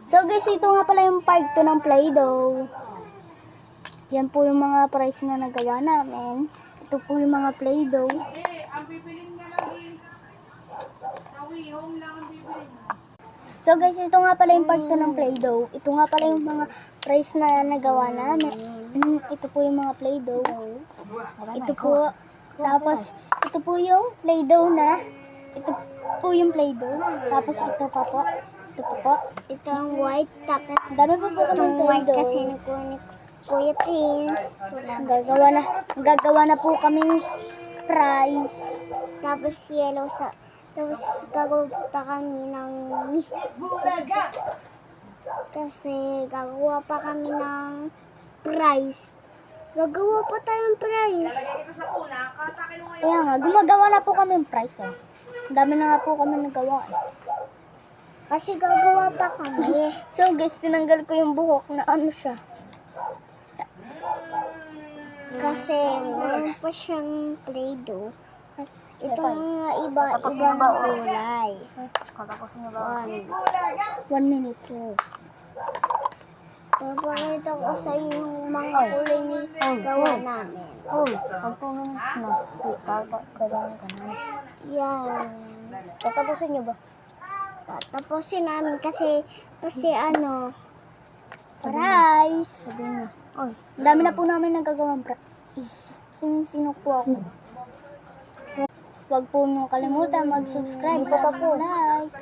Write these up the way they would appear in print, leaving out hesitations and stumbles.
So guys, ito nga pala yung part 2 ng Play-Doh. Yan po yung mga price na nagawa namin. Ito po yung mga Play-Doh. Ang bibilin nga lang home lang ang bibilin. So guys, ito nga pala yung part 2 ng Play-Doh. Ito nga pala yung mga price na nagawa namin. Ito po yung mga Play-Doh. Ito po. Tapos, ito po yung Play-Doh na. Ito po yung Play-Doh. Tapos ito pa po. Ito po po. Ito ang white, tapos Dami po po itong kami white Play-Doh. kasi ni Kuya Prince. Gagawa na po kaming price. Tapos yellow sa... Tapos gagawa pa kami ng... Kasi gagawa pa kami ng price. Gagawa pa tayong price. Lalagay kita sa una, katakin mo ngayon. Kaya nga, gumagawa na po kami ng price. Eh. Dami na nga po kami nagawa. Eh. Kasi gagawa pa kami. So guys, tinanggal ko yung buhok na ano siya. Kasi meron pa siyang Play-Doh. Ito mga iba-ibang kulay. One minute. Papakita ko sa iyo yung mga kulay na gawa namin. Ang 2 minutes na. Kailangan ka na. Yan. Tatapusin niyo ba? Tatapusin namin kasi ano, Price! Sabi niyo. Ang dami na po namin nagagawang price. Sino po ako? Huwag po niyong kalimutan mag-subscribe at like.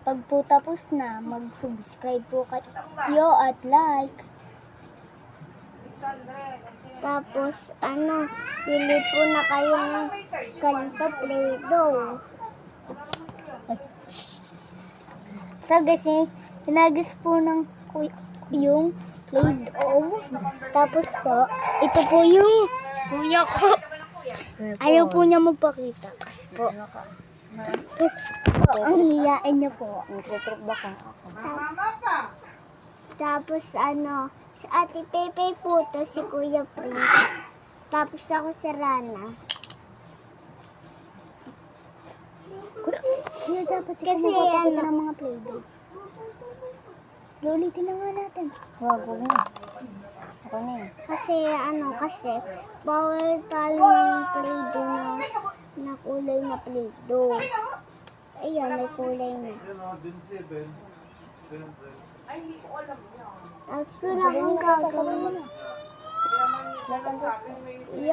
Pag po tapos na, mag-subscribe po kayo at like. tapos ano, pili po na kayo ng ganito Play-Doh. So guys, hinagis po ng yung Play-Doh. Tapos po, ito po yung kuya ko. Ayaw po niya magpakita. Kasi po, ang hiyain niya po. Nagtutrip ba kung ako? Mama pa. Tapos ano, si Ate Pepe po to, si Kuya Prince. Tapos ako si Rana. Kuya, dapat Kasi ikaw magpapakita ano, ng mga Play-Doh. Ulitin na nga natin. Wag na. Ako na yun. Kasi bawal talo ng Play-Doh na kulay na Play-Doh. Ayan, may kulay na. Ay, hindi ko alam yan. Tapos wala akong gagawin.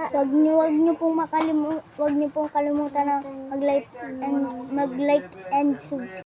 Wag niyo pong kalimutan na mag-like and subscribe.